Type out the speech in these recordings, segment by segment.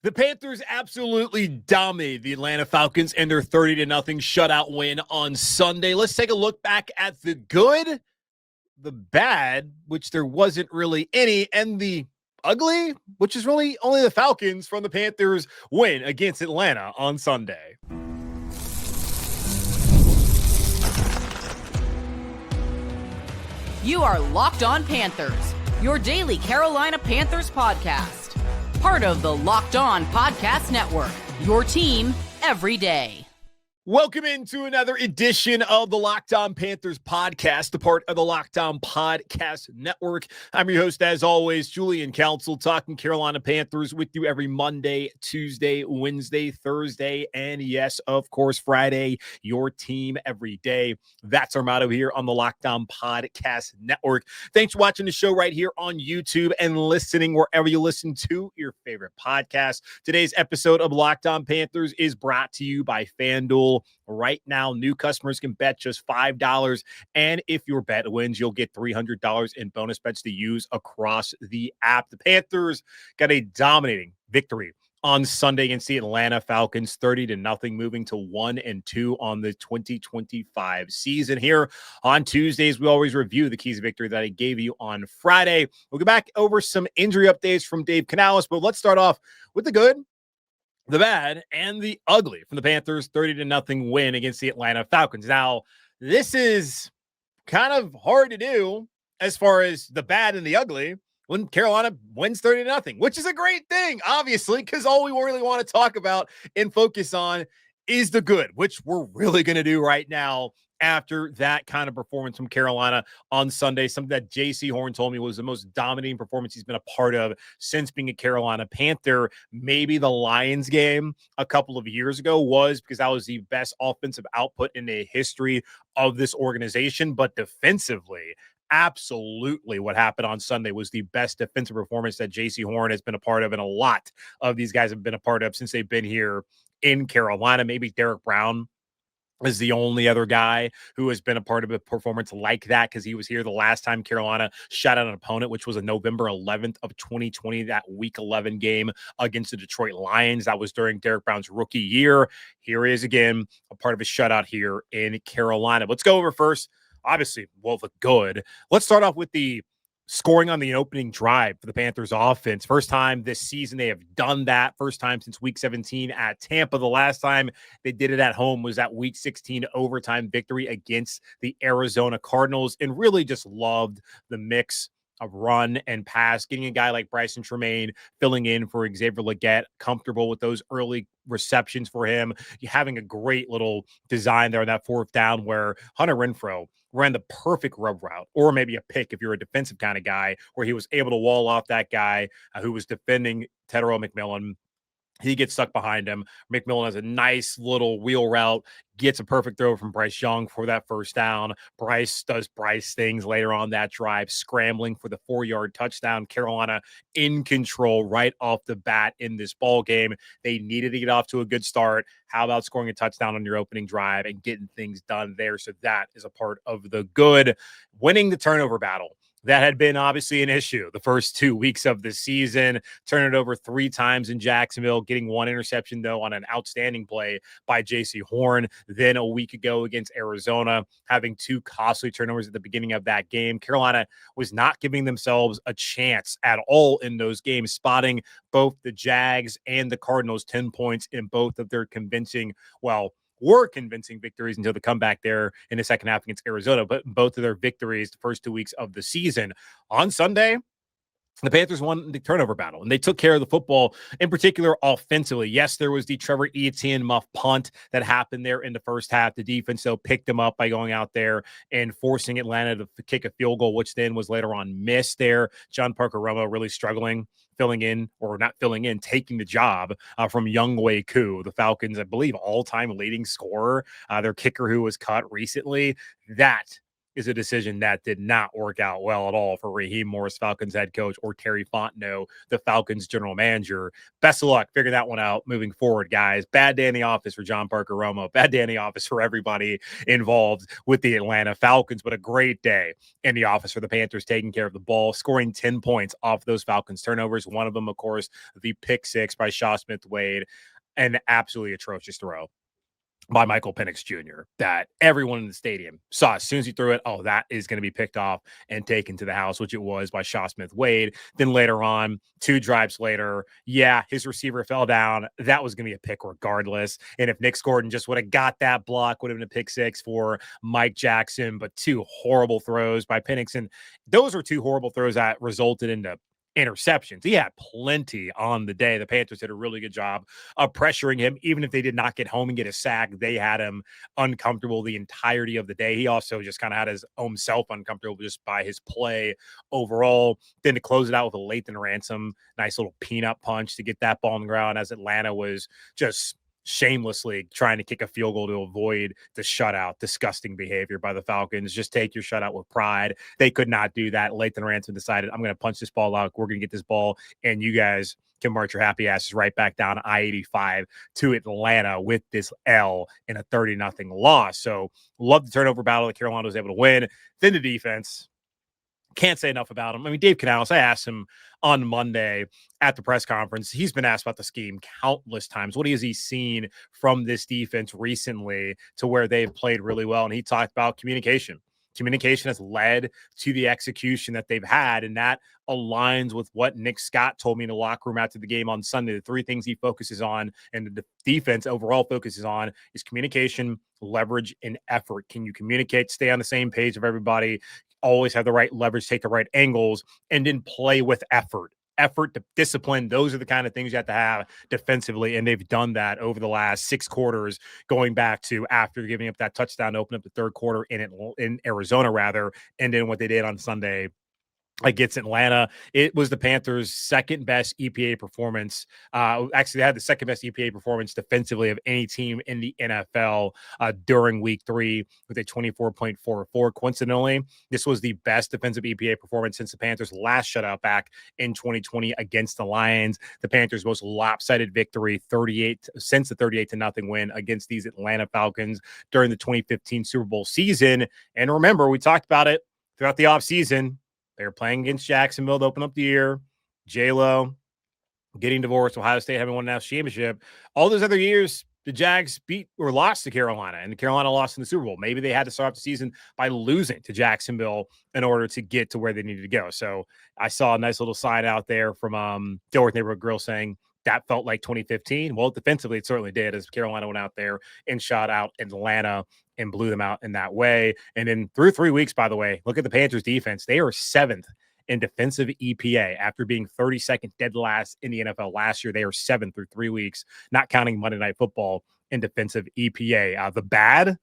The Panthers absolutely dominated the Atlanta Falcons in their 30-0 shutout win on Sunday. Let's take a look back at the good, the bad, which there wasn't really any, and the ugly, which is really only the Falcons from the Panthers win against Atlanta on Sunday. You are Locked On Panthers, your daily Carolina Panthers podcast. Part of the Locked On Podcast Network, your team every day. Welcome into another edition of the Locked On Panthers podcast, a part of the Locked On Podcast Network. I'm your host, as always, Julian Council, talking Carolina Panthers with you every Monday, Tuesday, Wednesday, Thursday, and yes, of course, Friday, your team every day. That's our motto here on the Locked On Podcast Network. Thanks for watching the show right here on YouTube and listening wherever you listen to your favorite podcast. Today's episode of Locked On Panthers is brought to you by FanDuel. Right now, new customers can bet just $5, and if your bet wins, you'll get $300 in bonus bets to use across the app. The Panthers got a dominating victory on Sunday against the Atlanta Falcons, 30-0, moving to 1-2 on the 2025 season. Here on Tuesdays, we always review the keys of victory that I gave you on Friday. We'll go back over some injury updates from Dave Canales, but let's start off with the good, the bad, and the ugly from the Panthers' 30-0 win against the Atlanta Falcons. Now, this is kind of hard to do as far as the bad and the ugly when Carolina wins 30-0, which is a great thing, obviously, because all we really want to talk about and focus on is the good, which we're really going to do right now after that kind of performance from Carolina on Sunday, something that J.C. Horn told me was the most dominating performance he's been a part of since being a Carolina Panther. Maybe the Lions game a couple of years ago was because that was the best offensive output in the history of this organization, but defensively, absolutely what happened on Sunday was the best defensive performance that J.C. Horn has been a part of, and a lot of these guys have been a part of since they've been here in Carolina. Maybe Derek Brown is the only other guy who has been a part of a performance like that, because he was here the last time Carolina shut out an opponent, which was on November 11th of 2020, that Week 11 game against the Detroit Lions. That was during Derek Brown's rookie year. Here he is again, a part of a shutout here in Carolina. Let's go over first, obviously, well, the good. Let's start off with the scoring on the opening drive for the Panthers offense. First time this season they have done that. First time since Week 17 at Tampa. The last time they did it at home was that Week 16 overtime victory against the Arizona Cardinals, and really just loved the mix of run and pass, getting a guy like Bryson Tremaine filling in for Xavier Legette, comfortable with those early receptions for him. Having a great little design there on that fourth down where Hunter Renfrow ran the perfect rub route, or maybe a pick if you're a defensive kind of guy, where he was able to wall off that guy who was defending Tedero McMillan. He gets stuck behind him. McMillan has a nice little wheel route, gets a perfect throw from Bryce Young for that first down. Bryce does Bryce things later on that drive, scrambling for the 4-yard touchdown. Carolina in control right off the bat in this ball game. They needed to get off to a good start. How about scoring a touchdown on your opening drive and getting things done there? So that is a part of the good. Winning the turnover battle. That had been obviously an issue the first 2 weeks of the season. Turn it over 3 times in Jacksonville, getting 1 interception, though, on an outstanding play by J.C. Horn. Then a week ago against Arizona, having 2 costly turnovers at the beginning of that game. Carolina was not giving themselves a chance at all in those games, spotting both the Jags and the Cardinals 10 points in both of their were convincing victories until the comeback there in the second half against Arizona. But both of their victories the first 2 weeks of the season. On Sunday, the Panthers won the turnover battle, and they took care of the football, in particular offensively. Yes, there was the Trevor Etienne muff punt that happened there in the first half. The defense, though, picked them up by going out there and forcing Atlanta to kick a field goal, which then was later on missed there. John Parker Romo really struggling, taking the job from Younghoe Koo, the Falcons, I believe, all-time leading scorer, their kicker who was cut recently. That is a decision that did not work out well at all for Raheem Morris, Falcons head coach, or Terry Fontenot, the Falcons general manager. Best of luck figuring that one out moving forward, guys. Bad day in the office for John Parker Romo. Bad day in the office for everybody involved with the Atlanta Falcons, but a great day in the office for the Panthers, taking care of the ball, scoring 10 points off those Falcons turnovers. One of them, of course, the pick six by Shaw Smith-Wade, an absolutely atrocious throw by Michael Penix Jr. that everyone in the stadium saw as soon as he threw it. Oh, that is going to be picked off and taken to the house, which it was by Shaw Smith-Wade. Then later on, 2 drives later, his receiver fell down. That was going to be a pick regardless. And if Nick Gordon just would have got that block, would have been a pick six for Mike Jackson, but 2 horrible throws by Penix. And those were 2 horrible throws that resulted in the interceptions. He had plenty on the day. The Panthers did a really good job of pressuring him. Even if they did not get home and get a sack, they had him uncomfortable the entirety of the day. He also just kind of had his own self uncomfortable just by his play overall. Then to close it out with a Lathan Ransom, nice little peanut punch to get that ball on the ground as Atlanta was just shamelessly trying to kick a field goal to avoid the shutout. Disgusting behavior by the Falcons. Just take your shutout with pride. They could not do that. Lathan Ransom decided, I'm going to punch this ball out. We're going to get this ball, and you guys can march your happy asses right back down I-85 to Atlanta with this L in a 30-0 loss. So love the turnover battle that Carolina was able to win. Then the defense. Can't say enough about him. I mean, Dave Canales, I asked him on Monday at the press conference. He's been asked about the scheme countless times. What has he seen from this defense recently to where they've played really well? And he talked about communication. Communication has led to the execution that they've had, and that aligns with what Nick Scott told me in the locker room after the game on Sunday. The 3 things he focuses on and the defense overall focuses on is communication, leverage, and effort. Can you communicate, stay on the same page of everybody, always have the right leverage, take the right angles, and then play with effort, discipline. Those are the kind of things you have to have defensively. And they've done that over the last 6 quarters, going back to after giving up that touchdown to open up the 3rd quarter in Arizona, and then what they did on Sunday against Atlanta. It was the Panthers' 2nd best EPA performance. Actually, they had the 2nd best EPA performance defensively of any team in the NFL during week 3 with a 24.44. Coincidentally, this was the best defensive EPA performance since the Panthers' last shutout back in 2020 against the Lions. The Panthers' most lopsided victory since the 38-0 win against these Atlanta Falcons during the 2015 Super Bowl season. And remember, we talked about it throughout the offseason. They were playing against Jacksonville to open up the year. J-Lo getting divorced, Ohio State having won a national championship. All those other years, the Jags beat or lost to Carolina, and Carolina lost in the Super Bowl. Maybe they had to start off the season by losing to Jacksonville in order to get to where they needed to go. So I saw a nice little sign out there from Dilworth Neighborhood Grill saying that felt like 2015. Well, defensively, it certainly did, as Carolina went out there and shot out Atlanta and blew them out in that way. And then through 3 weeks, by the way, look at the Panthers defense. They are 7th in defensive EPA after being 32nd dead last in the NFL last year. They are 7th through 3 weeks, not counting Monday Night Football in defensive EPA. The bad,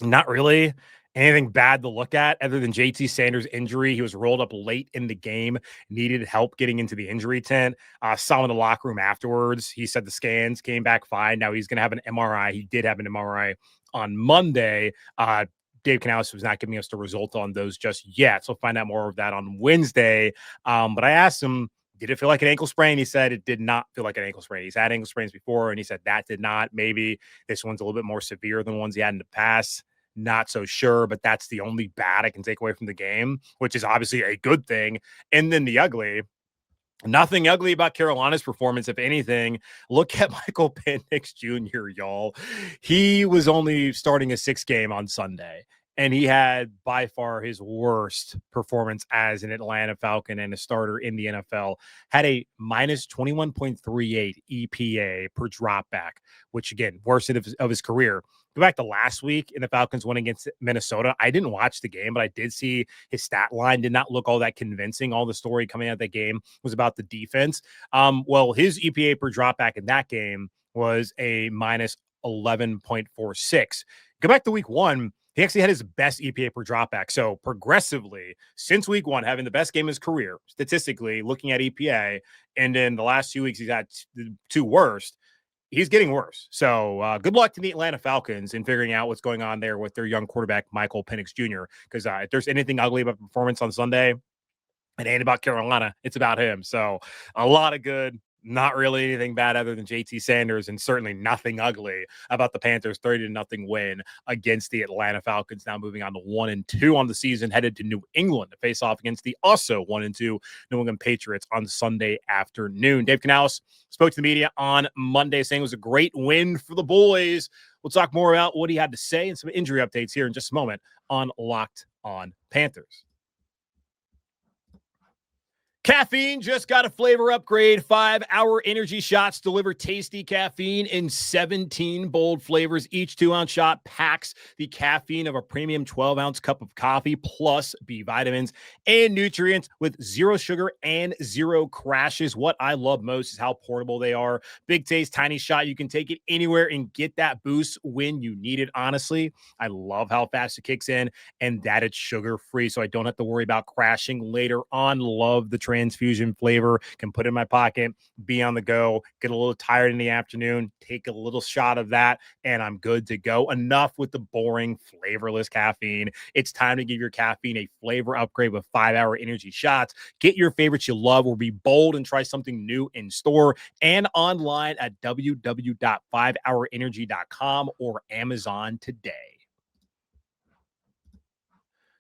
not really anything bad to look at other than JT Sanders' injury. He was rolled up late in the game, needed help getting into the injury tent. Saw him in the locker room afterwards. He said the scans came back fine. Now he's going to have an MRI. He did have an MRI on Monday. Dave Canales was not giving us the result on those just yet. So we'll find out more of that on Wednesday. But I asked him, did it feel like an ankle sprain? He said it did not feel like an ankle sprain. He's had ankle sprains before, and he said that did not. Maybe this one's a little bit more severe than ones he had in the past. Not so sure, but that's the only bad I can take away from the game, which is obviously a good thing. And then the ugly. Nothing ugly about Carolina's performance. If anything, look at Michael Penix Jr., y'all. He was only starting a 6th game on Sunday, and he had by far his worst performance as an Atlanta Falcon and a starter in the NFL. Had a minus 21.38 EPA per dropback, which, again, worst of his career. Go back to last week in the Falcons win against Minnesota. I didn't watch the game, but I did see his stat line did not look all that convincing. All the story coming out of that game was about the defense. Well, his EPA per dropback in that game was a minus 11.46. Go back to week 1. He actually had his best EPA per dropback. So progressively, since week 1, having the best game of his career, statistically, looking at EPA, and in the last 2 weeks, he's had the 2 worst. he's getting worse. So good luck to the Atlanta Falcons in figuring out what's going on there with their young quarterback, Michael Penix Jr., because if there's anything ugly about the performance on Sunday, it ain't about Carolina. It's about him. So a lot of good, not really anything bad other than JT Sanders, and certainly nothing ugly about the Panthers 30-0 win against the Atlanta Falcons. Now moving on to 1-2 on the season, headed to New England to face off against the also 1-2 New England Patriots on Sunday afternoon. Dave Canales spoke to the media on Monday saying it was a great win for the boys. We'll talk more about what he had to say and some injury updates here in just a moment on Locked On Panthers. Caffeine just got a flavor upgrade. 5-hour energy shots deliver tasty caffeine in 17 bold flavors. Each 2-ounce shot packs the caffeine of a premium 12-ounce cup of coffee, plus B vitamins and nutrients with zero sugar and zero crashes. What I love most is how portable they are. Big taste, tiny shot. You can take it anywhere and get that boost when you need it. Honestly, I love how fast it kicks in and that it's sugar-free, so I don't have to worry about crashing later on. Love the transfusion flavor. Can put it in my pocket, be on the go, get a little tired in the afternoon, take a little shot of that, and I'm good to go. Enough with the boring, flavorless caffeine. It's time to give your caffeine a flavor upgrade with 5-hour energy shots. Get your favorites you love or be bold and try something new in store and online at www.5hourenergy.com or Amazon today.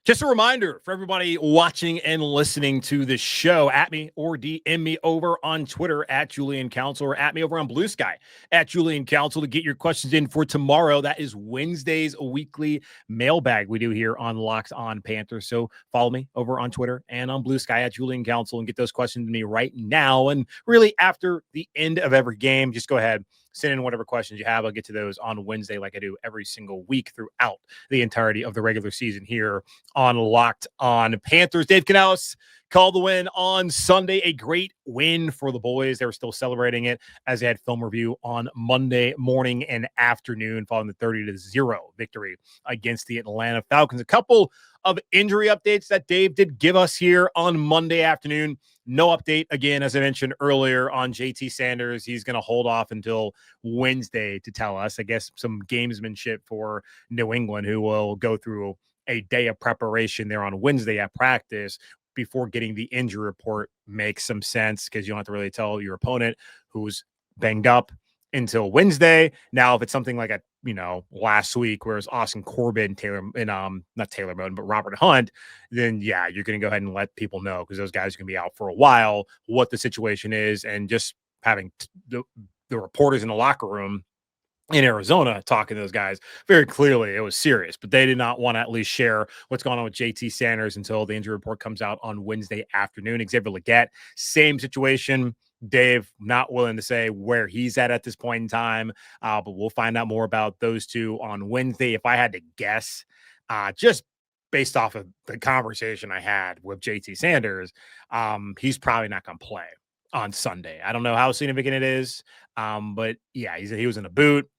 Just a reminder for everybody watching and listening to the show, at me or DM me over on Twitter at Julian Council, or at me over on Blue Sky at Julian Council to get your questions in for tomorrow. That is Wednesday's weekly mailbag we do here on Locked On Panthers. So follow me over on Twitter and on Blue Sky at Julian Council and get those questions to me right now. And really after the end of every game, just go ahead, send in whatever questions you have. I'll get to those on Wednesday like I do every single week throughout the entirety of the regular season here on Locked On Panthers. Dave Canales called the win on Sunday. A great win for the boys. They were still celebrating it as they had film review on Monday morning and afternoon following the 30-0 victory against the Atlanta Falcons. A couple of injury updates that Dave did give us here on Monday afternoon. No update, again, as I mentioned earlier, on JT Sanders. He's going to hold off until Wednesday to tell us. I guess some gamesmanship for New England, who will go through a day of preparation there on Wednesday at practice before getting the injury report. Makes some sense because you don't have to really tell your opponent who's banged up until Wednesday. Now, if it's something like last week, where it's Austin Corbett and not Taylor Moden, but Robert Hunt, then yeah, you're going to go ahead and let people know, because those guys are going to be out for a while, what the situation is, and just having the reporters in the locker room in Arizona talking to those guys very clearly, it was serious, but they did not want to at least share what's going on with JT Sanders until the injury report comes out on Wednesday afternoon. Xavier Legette, same situation. Dave not willing to say where he's at this point in time, but we'll find out more about those two on Wednesday. If I had to guess, just based off of the conversation I had with JT Sanders, he's probably not going to play on Sunday. I don't know how significant it is, but yeah, he was in a boot,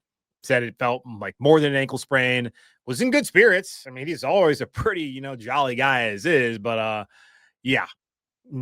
said it felt like more than an ankle sprain, was in good spirits. I mean, he's always a pretty, jolly guy as is, but yeah,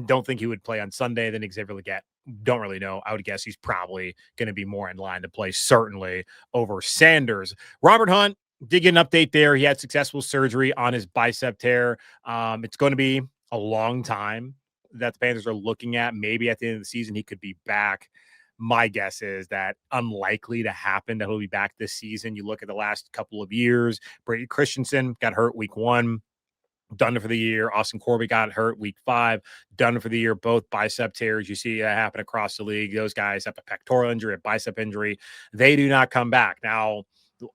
don't think he would play on Sunday. Then Xavier Legette, don't really know. I would guess he's probably going to be more in line to play, certainly over Sanders. Robert Hunt did get an update there. He had successful surgery on his bicep tear. It's going to be a long time that the Panthers are looking at. Maybe at the end of the season, he could be back. My guess is that unlikely to happen, that he'll be back this season. You look at the last couple of years, Brady Christensen got hurt week 1. Done for the year. Austin Corbett got hurt week 5, done for the year. Both bicep tears. You see that happen across the league. Those guys have a pectoral injury, a bicep injury. They do not come back. Now,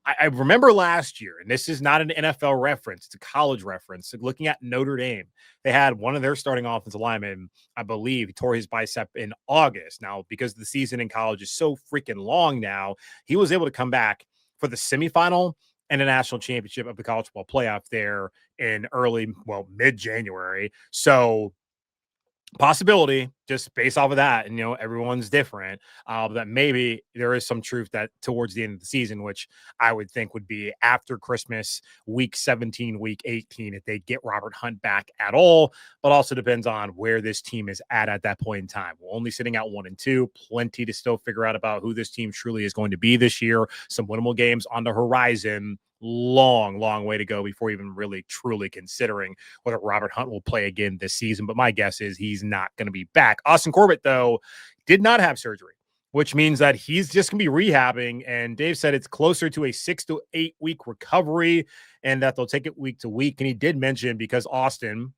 I remember last year, and this is not an NFL reference, it's a college reference. Looking at Notre Dame, they had one of their starting offensive linemen, I believe, he tore his bicep in August. Now, because the season in college is so freaking long now, he was able to come back for the semifinal and a national championship of the college football playoff there in mid-January. So possibility just based off of that, and everyone's different, that maybe there is some truth that towards the end of the season, which I would think would be after Christmas, week 17, week 18, if they get Robert Hunt back at all, but also depends on where this team is at that point in time. We're only sitting at 1-2, plenty to still figure out about who this team truly is going to be this year. Some winnable games on the horizon. Long way to go before even really truly considering whether Robert Hunt will play again this season. But my guess is he's not going to be back. Austin Corbett, though, did not have surgery, which means that he's just going to be rehabbing. And Dave said it's closer to a 6 to 8 week recovery and that they'll take it week to week. And he did mention, because Austin,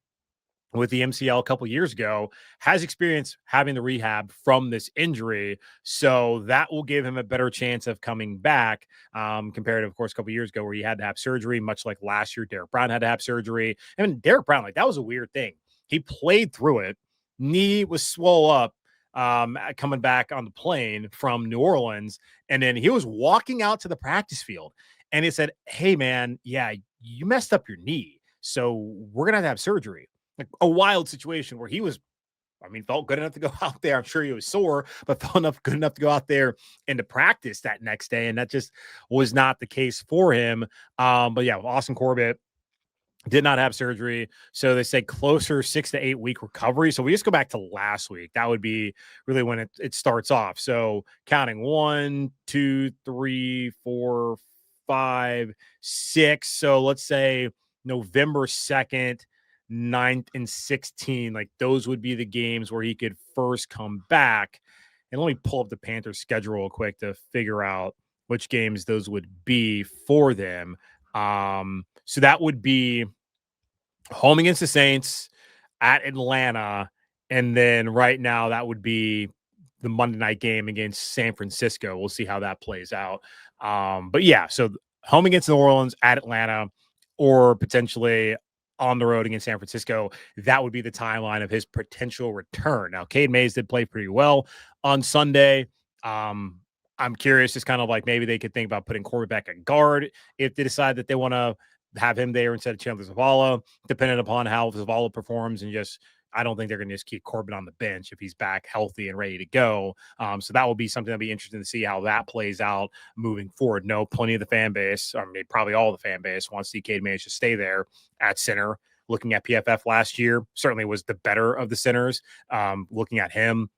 with the MCL a couple years ago, has experience having the rehab from this injury. So that will give him a better chance of coming back compared to, of course, a couple years ago where he had to have surgery, much like last year, Derek Brown had to have surgery. I mean, Derek Brown, that was a weird thing. He played through it. Knee was swole up coming back on the plane from New Orleans. And then he was walking out to the practice field and he said, "Hey, man, yeah, you messed up your knee. So we're going to have surgery." Like a wild situation where he was, felt good enough to go out there. I'm sure he was sore, but felt good enough to go out there and to practice that next day. And that just was not the case for him. But yeah, Austin Corbett did not have surgery. So they say closer 6 to 8 week recovery. So we just go back to last week. That would be really when it starts off. So counting 1, 2, 3, 4, 5, 6. So let's say November 2nd, 9th, and 16th, like those would be the games where he could first come back. And let me pull up the Panthers schedule real quick to figure out which games those would be for them. So that would be home against the Saints, at Atlanta, and then right now that would be the Monday night game against San Francisco. We'll see how that plays out. But yeah, so home against New Orleans, at Atlanta, or potentially on the road against San Francisco. That would be the timeline of his potential return. Now, Cade Mays did play pretty well on Sunday. I'm curious, just kind of like maybe they could think about putting Corbett back at guard if they decide that they want to have him there instead of Chandler Zavala, depending upon how Zavala performs. And just, I don't think they're going to just keep Corbett on the bench if he's back healthy and ready to go. So that will be something that'll be interesting to see how that plays out moving forward. No, plenty of the fan base, probably all the fan base wants to see Cade Mays to stay there at center. Looking at PFF last year, certainly was the better of the centers. Looking at him,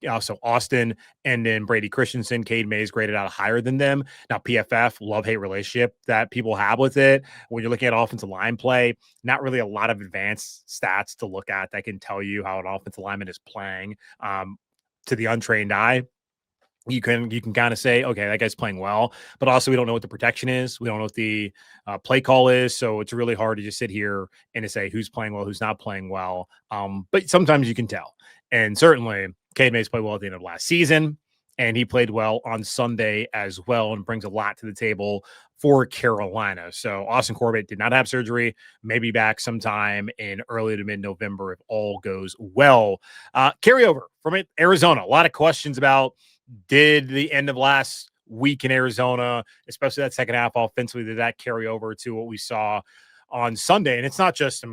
also Austin and then Brady Christensen, Cade Mays graded out higher than them. Now, PFF, love-hate relationship that people have with it. When you're looking at offensive line play, not really a lot of advanced stats to look at that can tell you how an offensive lineman is playing to the untrained eye. You can kind of say, okay, that guy's playing well, but also we don't know what the protection is. We don't know what the play call is. So it's really hard to just sit here and to say who's playing well, who's not playing well. But sometimes you can tell. And certainly Cade Mays played well at the end of last season, and he played well on Sunday as well and brings a lot to the table for Carolina. So Austin Corbett did not have surgery, maybe back sometime in early to mid-November if all goes well. Carryover from Arizona. A lot of questions about, did the end of last week in Arizona, especially that second half offensively, did that carry over to what we saw on Sunday? And it's not just,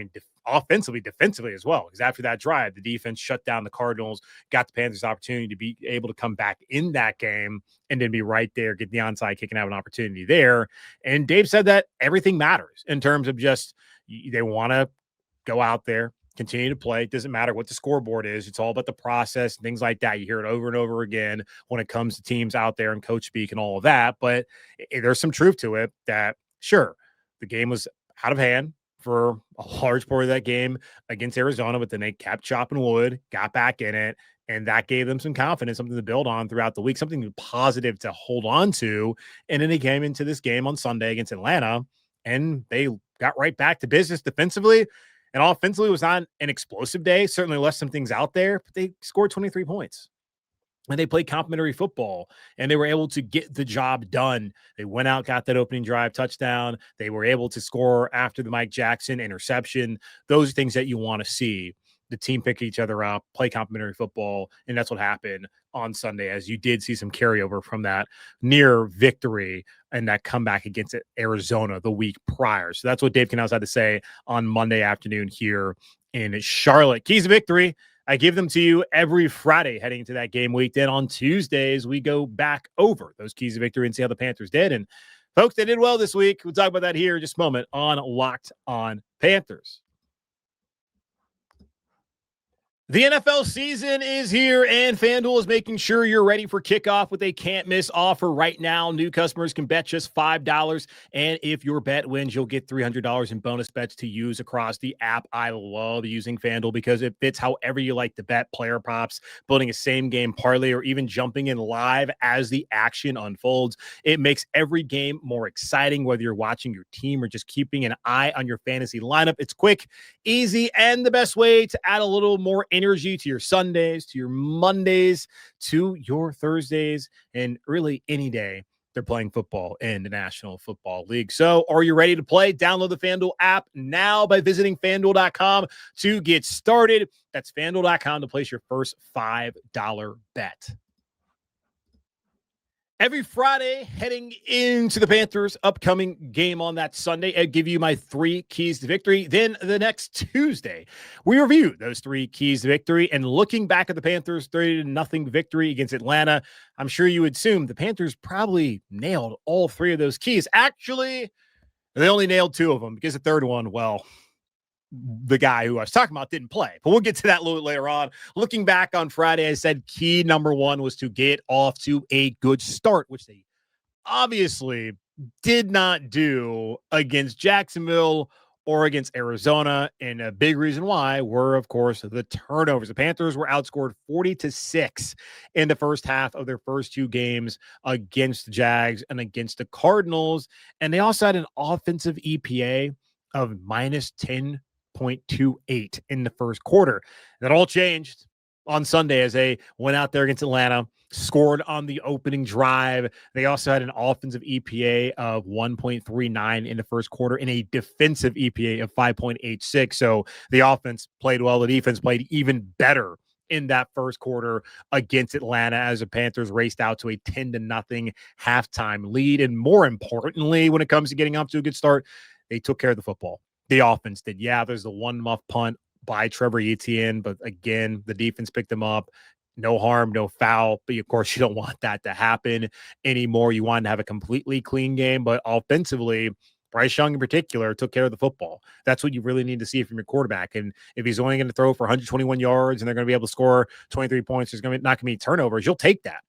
offensively, defensively as well, because after that drive, the defense shut down the Cardinals, got the Panthers opportunity to be able to come back in that game and then be right there, get the onside kick and have an opportunity there. And Dave said that everything matters in terms of just they want to go out there, continue to play. It doesn't matter what the scoreboard is. It's all about the process, things like that. You hear it over and over again when it comes to teams out there and coach speak and all of that. But there's some truth to it that, sure, the game was out of hand for a large part of that game against Arizona, but then they kept chopping wood, got back in it, and that gave them some confidence, something to build on throughout the week, something positive to hold on to. And then they came into this game on Sunday against Atlanta, and they got right back to business defensively. And offensively was not an explosive day, certainly left some things out there, but they scored 23 points. And they played complimentary football, and they were able to get the job done. They went out, got that opening drive touchdown. They were able to score after the Mike Jackson interception. Those are things that you want to see. The team pick each other up, play complimentary football, and that's what happened on Sunday, as you did see some carryover from that near victory and that comeback against Arizona the week prior. So that's what Dave Canales had to say on Monday afternoon here in Charlotte. Keys to victory. I give them to you every Friday heading into that game week. Then on Tuesdays, we go back over those keys to victory and see how the Panthers did. And folks, they did well this week. We'll talk about that here in just a moment on Locked On Panthers. The NFL season is here, and FanDuel is making sure you're ready for kickoff with a can't-miss offer right now. New customers can bet just $5, and if your bet wins, you'll get $300 in bonus bets to use across the app. I love using FanDuel because it fits however you like to bet. Player props, building a same-game parlay, or even jumping in live as the action unfolds. It makes every game more exciting, whether you're watching your team or just keeping an eye on your fantasy lineup. It's quick, easy, and the best way to add a little more energy to your Sundays, to your Mondays, to your Thursdays, and really any day they're playing football in the National Football League. So are you ready to play? Download the FanDuel app now by visiting FanDuel.com to get started. That's FanDuel.com to place your first $5 bet. Every Friday, heading into the Panthers' upcoming game on that Sunday, I give you my 3 keys to victory. Then the next Tuesday, we review those 3 keys to victory. And looking back at the Panthers' 3-0 victory against Atlanta, I'm sure you would assume the Panthers probably nailed all 3 of those keys. Actually, they only nailed 2 of them because the third one, well, the guy who I was talking about didn't play, but we'll get to that a little bit later on. Looking back on Friday, I said key number 1 was to get off to a good start, which they obviously did not do against Jacksonville or against Arizona. And a big reason why were, of course, the turnovers. The Panthers were outscored 40-6 in the first half of their first 2 games against the Jags and against the Cardinals. And they also had an offensive EPA of -10.28 in the first quarter. That all changed on Sunday as they went out there against Atlanta, scored on the opening drive. They also had an offensive EPA of 1.39 in the first quarter and a defensive EPA of 5.86. So the offense played well. The defense played even better in that first quarter against Atlanta as the Panthers raced out to a 10-0 halftime lead. And more importantly, when it comes to getting off to a good start, they took care of the football. The offense did. Yeah, there's the one muff punt by Trevor Etienne, but again, the defense picked him up. No harm, no foul. But of course, you don't want that to happen anymore. You want to have a completely clean game. But offensively, Bryce Young in particular took care of the football. That's what you really need to see from your quarterback. And if he's only going to throw for 121 yards and they're going to be able to score 23 points, there's not going to be turnovers. You'll take that,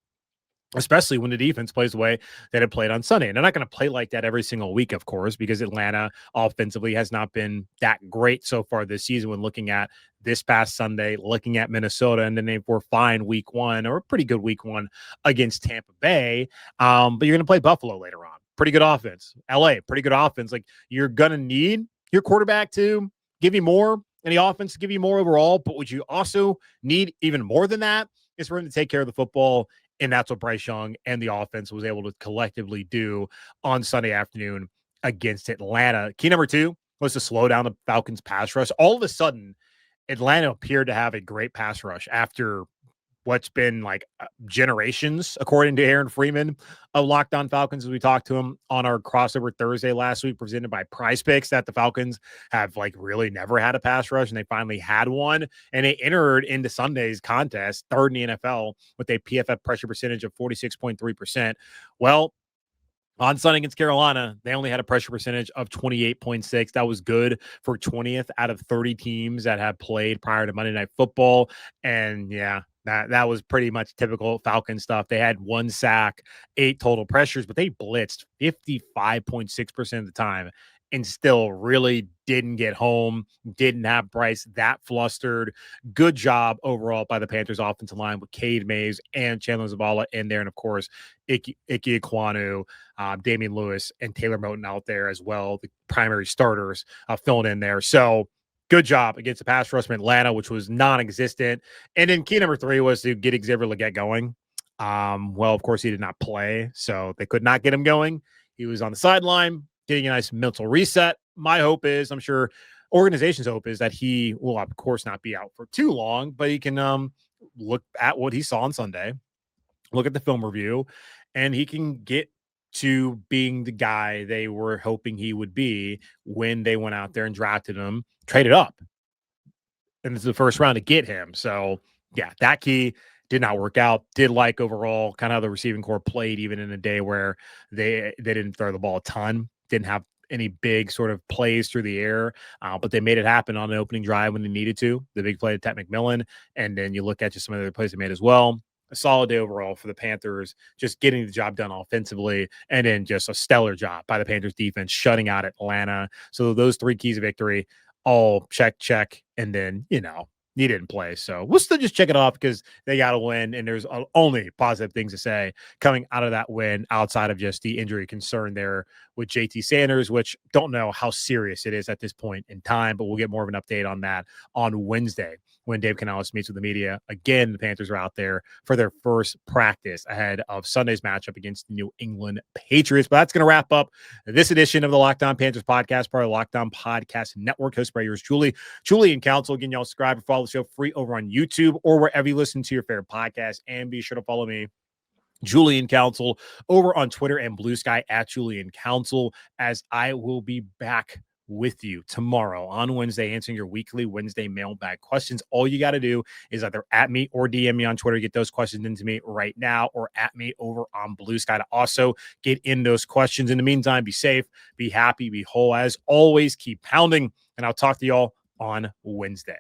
especially when the defense plays the way that it played on Sunday. And they're not going to play like that every single week, of course, because Atlanta offensively has not been that great so far this season when looking at this past Sunday, looking at Minnesota, and then they were fine week 1 or a pretty good week 1 against Tampa Bay. But you're going to play Buffalo later on. Pretty good offense. LA, pretty good offense. Like, you're going to need your quarterback to give you more and the offense to give you more overall. But what you also need even more than that is for him to take care of the football. And that's what Bryce Young and the offense was able to collectively do on Sunday afternoon against Atlanta. Key number 2 was to slow down the Falcons' pass rush. All of a sudden, Atlanta appeared to have a great pass rush after what's been like generations, according to Aaron Freeman of Locked On Falcons, as we talked to him on our crossover Thursday last week, presented by Prize Picks, that the Falcons have like really never had a pass rush, and they finally had one, and they entered into Sunday's contest 3rd in the NFL with a PFF pressure percentage of 46.3%. Well, on Sunday against Carolina, they only had a pressure percentage of 28.6. That was good for 20th out of 30 teams that had played prior to Monday Night Football. And yeah, that was pretty much typical Falcon stuff. They had 1 sack, 8 total pressures, but they blitzed 55.6% of the time and still really didn't get home, didn't have Bryce that flustered. Good job overall by the Panthers offensive line with Cade Mays and Chandler Zavala in there. And of course, Ike Ekwonu, Damian Lewis, and Taylor Moton out there as well, the primary starters filling in there. So good job against the pass rush from Atlanta, which was non-existent. And then key number 3 was to get Xavier Legette going. Well, of course, he did not play, so they could not get him going. He was on the sideline, getting a nice mental reset. My hope is, I'm sure organization's hope is that he will, of course, not be out for too long, but he can look at what he saw on Sunday, look at the film review, and he can get to being the guy they were hoping he would be when they went out there and drafted him, traded up and it's the first round to get him. So yeah, that key did not work out. Did like overall kind of how the receiving core played, even in a day where they didn't throw the ball a ton, didn't have any big sort of plays through the air, but they made it happen on an opening drive when they needed to. The big play to Ted McMillan, and then you look at just some of the other plays they made as well. A solid day overall for the Panthers, just getting the job done offensively, and then just a stellar job by the Panthers defense shutting out Atlanta. So those three keys of victory, all check, and then, he didn't play. So we'll still just check it off because they got to win. And there's only positive things to say coming out of that win outside of just the injury concern there with JT Sanders, which don't know how serious it is at this point in time, but we'll get more of an update on that on Wednesday when Dave Canales meets with the media. Again, the Panthers are out there for their first practice ahead of Sunday's matchup against the New England Patriots. But that's going to wrap up this edition of the Locked On Panthers podcast, part of the Locked On Podcast Network, hosted by yours, Julian Council. Again, y'all subscribe and follow the show free over on YouTube or wherever you listen to your favorite podcast. And be sure to follow me, Julian Council, over on Twitter and Blue Sky at Julian Council, as I will be back with you tomorrow on Wednesday, answering your weekly Wednesday mailbag questions. All you got to do is either at me or DM me on Twitter, get those questions into me right now, or at me over on Blue Sky to also get in those questions. In the meantime, be safe, be happy, be whole. As always, keep pounding, and I'll talk to y'all on Wednesday.